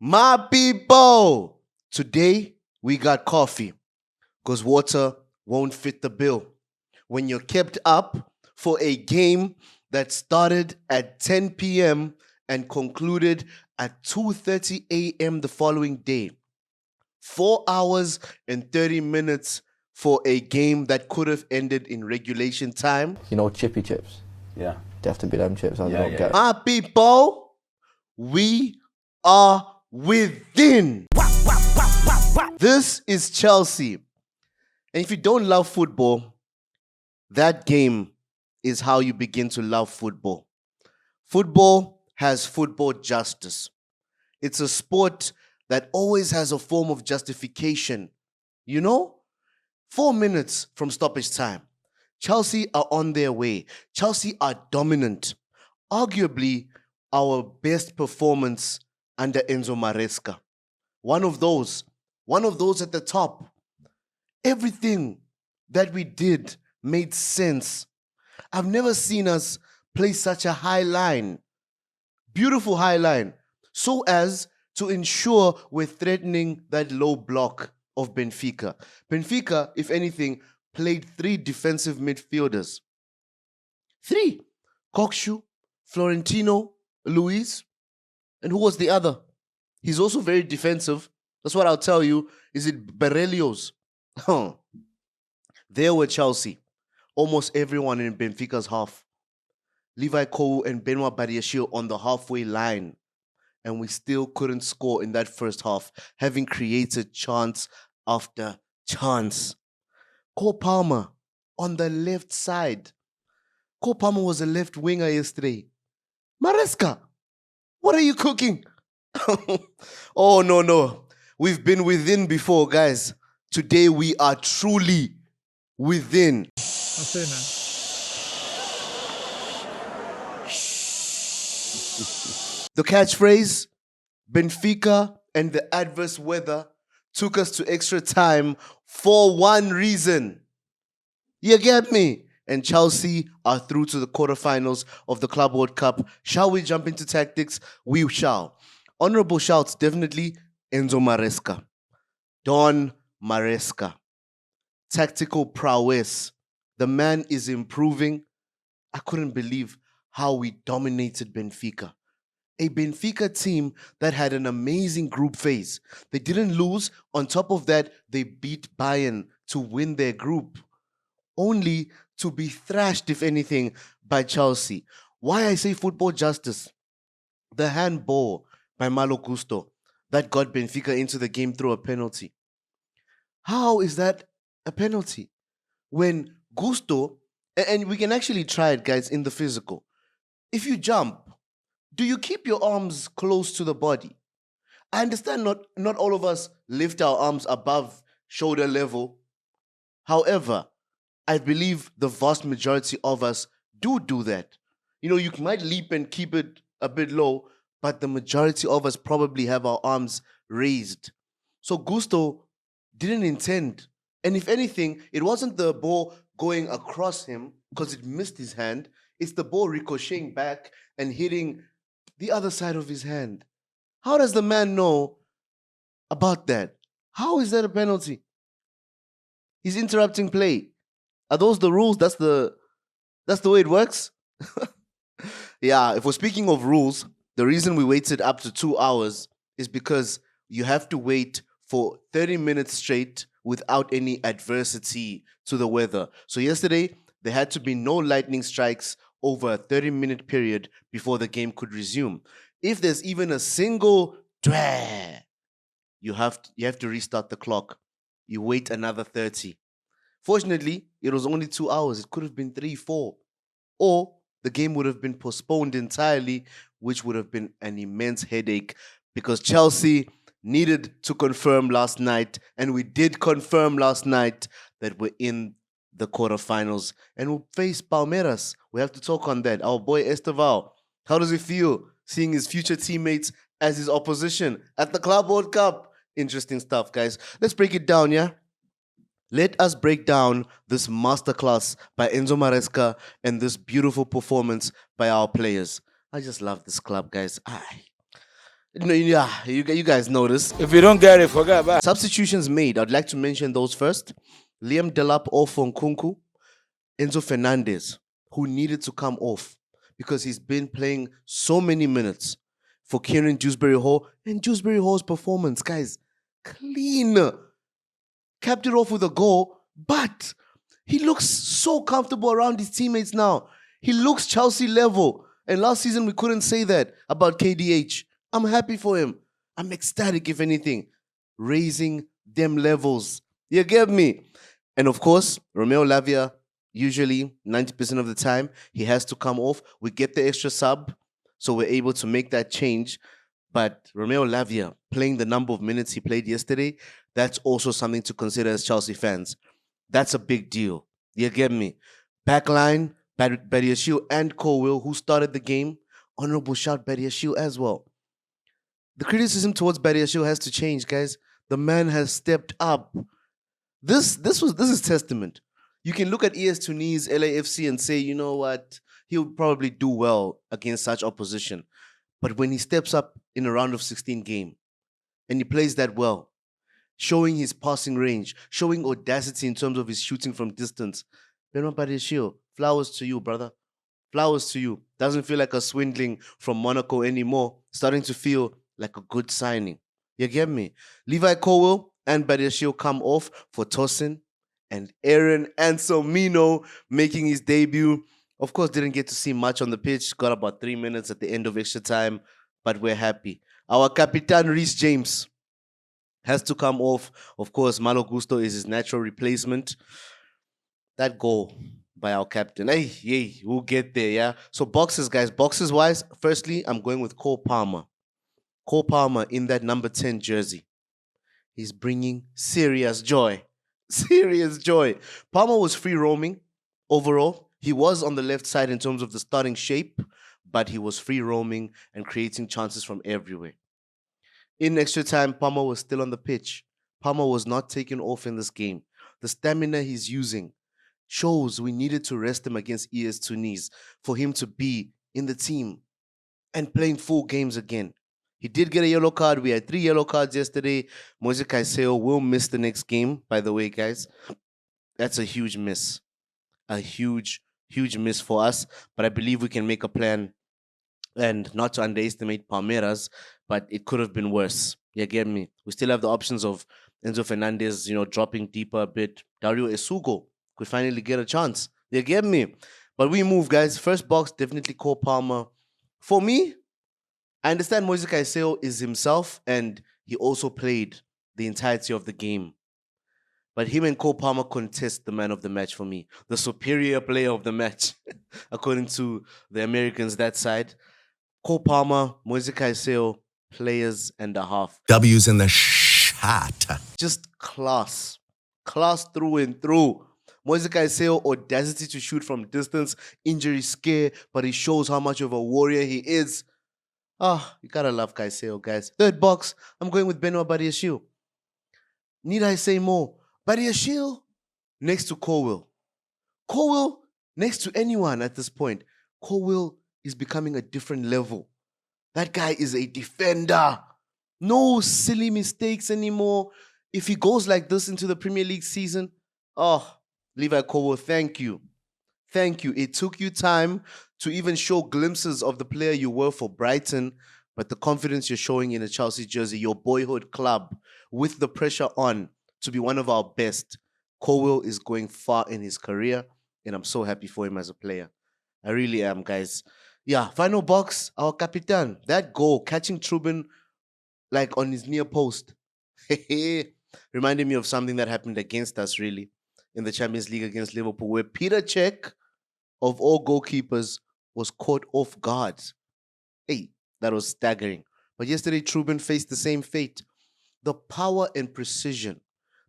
My people, today we got coffee because water won't fit the bill. When you're kept up for a game that started at 10 p.m. and concluded at 2:30 a.m. the following day, 4 hours and 30 minutes for a game that could have ended in regulation time. You know, chippy chips. Yeah. They have to be them chips. I Yeah, don't yeah. get. My people, we are within. This is Chelsea. And if you don't love football, that game is how you begin to love football. Football has football justice. It's a sport that always has a form of justification. You know, 4 minutes from stoppage time. Chelsea are on their way. Chelsea are dominant. Arguably, our best performance under Enzo Maresca. One of those at the top. Everything that we did made sense. I've never seen us play such a high line, beautiful high line, so as to ensure we're threatening that low block of Benfica. Benfica, if anything, played three defensive midfielders. Three. Kokshu, Florentino, Luis, and who was the other? He's also very defensive. That's what I'll tell you. Is it Berelios? There were Chelsea. Almost everyone in Benfica's half. Levi Kou and Benoit Badiashile on the halfway line. And we still couldn't score in that first half, having created chance after chance. Cole Palmer on the left side. Cole Palmer was a left winger yesterday. Maresca, what are you cooking? Oh, no. We've been within before, guys. Today we are truly within. The catchphrase, Benfica and the adverse weather took us to extra time for one reason. You get me? And Chelsea are through to the quarterfinals of the Club World Cup. Shall we jump into tactics? We shall. Honorable shouts, definitely Enzo Maresca. Don Maresca. Tactical prowess. The man is improving. I couldn't believe how we dominated Benfica. A Benfica team that had an amazing group phase. They didn't lose. On top of that, they beat Bayern to win their group. Only to be thrashed, if anything, by Chelsea. Why I say football justice? The handball by Malo Gusto that got Benfica into the game through a penalty. How is that a penalty? When Gusto, and we can actually try it, guys, in the physical. If you jump, do you keep your arms close to the body? I understand not all of us lift our arms above shoulder level. However, I believe the vast majority of us do that. You know, you might leap and keep it a bit low, but the majority of us probably have our arms raised. So Gusto didn't intend. And if anything, it wasn't the ball going across him because it missed his hand. It's the ball ricocheting back and hitting the other side of his hand. How does the man know about that? How is that a penalty? He's interrupting play. Are those the rules? That's the way it works? Yeah, if we're speaking of rules, the reason we waited up to 2 hours is because you have to wait for 30 minutes straight without any adversity to the weather. So yesterday, there had to be no lightning strikes over a 30-minute period before the game could resume. If there's even a single dwah, you have to restart the clock. You wait another 30. Fortunately, it was only 2 hours. It could have been 3, 4. Or the game would have been postponed entirely, which would have been an immense headache because Chelsea needed to confirm last night, and we did confirm last night that we're in the quarterfinals and we'll face Palmeiras. We have to talk on that. Our boy Esteval, how does it feel seeing his future teammates as his opposition at the Club World Cup? Interesting stuff, guys. Let's break it down, yeah? Let us break down this masterclass by Enzo Maresca and this beautiful performance by our players. I just love this club, guys. No, yeah, you guys notice. If you don't get it, forget about it. Substitutions made. I'd like to mention those first. Liam Delap off on Kunku. Enzo Fernandez, who needed to come off because he's been playing so many minutes for Kieran Dewsbury Hall. And Dewsbury Hall's performance, guys, clean. Capped it off with a goal, but he looks so comfortable around his teammates now. He looks Chelsea level. And last season, we couldn't say that about KDH. I'm happy for him. I'm ecstatic, if anything, raising them levels. You get me? And of course, Romeo Lavia, usually 90% of the time, he has to come off. We get the extra sub, so we're able to make that change. But Romeo Lavia, playing the number of minutes he played yesterday, that's also something to consider as Chelsea fans. That's a big deal. You get me? Backline, Badiashile and Colwill, who started the game. Honorable shout Badiashile as well. The criticism towards Badiashile has to change, guys. The man has stepped up. This is testament. You can look at ES Tunis, LAFC, and say, you know what, he'll probably do well against such opposition. But when he steps up in a round of 16 game and he plays that well, showing his passing range, showing audacity in terms of his shooting from distance, Benoit Badiashile, flowers to you, brother. Flowers to you. Doesn't feel like a swindling from Monaco anymore. Starting to feel like a good signing. You get me? Levi Colwill and Badiashile come off for Tosin and Aaron Ansomino making his debut. Of course, didn't get to see much on the pitch. Got about 3 minutes at the end of extra time, but we're happy. Our Capitan Reece James has to come off. Of course, Malo Gusto is his natural replacement. That goal by our captain. Hey, we'll get there, yeah? So boxes, guys. Boxes wise, firstly, I'm going with Cole Palmer. Cole Palmer in that number 10 jersey. He's bringing serious joy. Serious joy. Palmer was free roaming overall. He was on the left side in terms of the starting shape, but he was free roaming and creating chances from everywhere. In extra time, Palmer was still on the pitch. Palmer was not taken off in this game. The stamina he's using shows we needed to rest him against ES Tunis for him to be in the team and playing full games again. He did get a yellow card. We had 3 yellow cards yesterday. Moise Caicedo will miss the next game, by the way, guys. That's a huge miss. A huge miss for us. But I believe we can make a plan, and not to underestimate Palmeiras, but it could have been worse. You get me? We still have the options of Enzo Fernandez, dropping deeper a bit. Dario Esugo could finally get a chance. You get me? But we move, guys. First box, definitely Cole Palmer. For me, I understand Moise Caicedo is himself, and he also played the entirety of the game. But him and Cole Palmer contest the man of the match for me. The superior player of the match, according to the Americans that side. Cole Palmer, Moise Caicedo, players and a half. W's in the shot. Just class. Class through and through. Moise Caicedo, audacity to shoot from distance, injury scare, but he shows how much of a warrior he is. You gotta love Caicedo, guys. Third box, I'm going with Benoit Badiashile. Need I say more? Badiashile next to Colwill. Colwill next to anyone at this point. Colwill is becoming a different level. That guy is a defender. No silly mistakes anymore. If he goes like this into the Premier League season, Levi Colwill, thank you. Thank you. It took you time to even show glimpses of the player you were for Brighton, but the confidence you're showing in a Chelsea jersey, your boyhood club, with the pressure on to be one of our best. Colwill is going far in his career, and I'm so happy for him as a player. I really am, guys. Yeah, final box, our Capitan. That goal, catching Trubin like on his near post. Reminded me of something that happened against us, really, in the Champions League against Liverpool, where Peter Cech, of all goalkeepers, was caught off guard. Hey, that was staggering. But yesterday, Trubin faced the same fate. The power and precision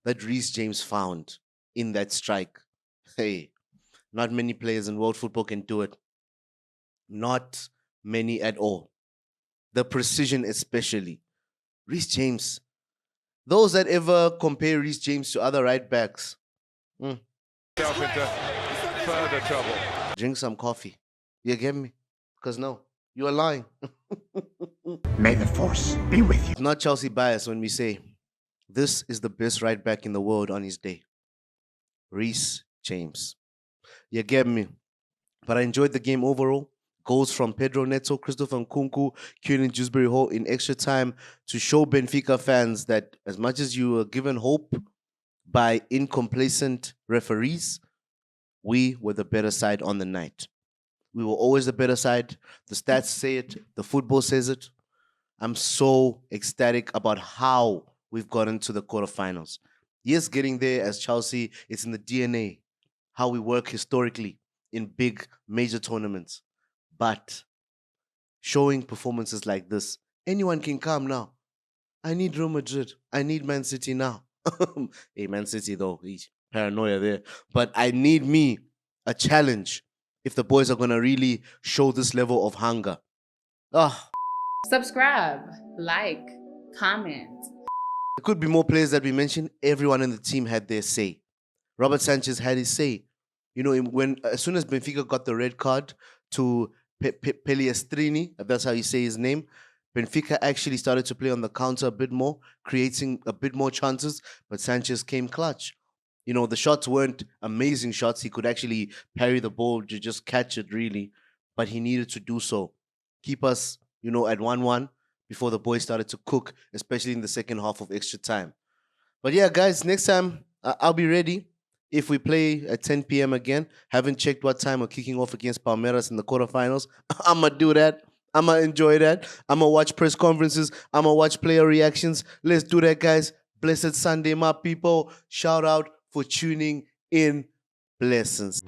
that Reece James found in that strike. Hey, not many players in world football can do it. Not many at all. The precision especially. Reece James. Those that ever compare Reece James to other right backs, Into further trouble. drink some coffee. You get me? Because no, you are lying. May the force be with you. It's not Chelsea bias when we say this is the best right back in the world on his day. Reece James. You get me? But I enjoyed the game overall. Goals from Pedro Neto, Christopher Nkunku, Kieran Dewsbury Hall in extra time to show Benfica fans that as much as you were given hope by incomplacent referees, we were the better side on the night. We were always the better side. The stats say it. The football says it. I'm so ecstatic about how we've gotten to the quarterfinals. Yes, getting there as Chelsea, it's in the DNA, how we work historically in big major tournaments. But showing performances like this, anyone can come now. I need Real Madrid. I need Man City now. Hey, Man City though, he's paranoia there. But I need me a challenge if the boys are gonna really show this level of hunger. Subscribe, like, comment. There could be more players that we mentioned. Everyone in the team had their say. Robert Sanchez had his say. You know, as soon as Benfica got the red card to Pelliestrini, if that's how you say his name, Benfica actually started to play on the counter a bit more, creating a bit more chances, but Sanchez came clutch. You know, the shots weren't amazing shots. He could actually parry the ball to just catch it, really, but he needed to do so. Keep us, you know, at 1-1 before the boys started to cook, especially in the second half of extra time. But yeah, guys, next time I'll be ready. If we play at 10 p.m. again, haven't checked what time we're kicking off against Palmeiras in the quarterfinals. I'm going to do that. I'm going to enjoy that. I'm going to watch press conferences. I'm going to watch player reactions. Let's do that, guys. Blessed Sunday, my people. Shout out for tuning in. Blessings.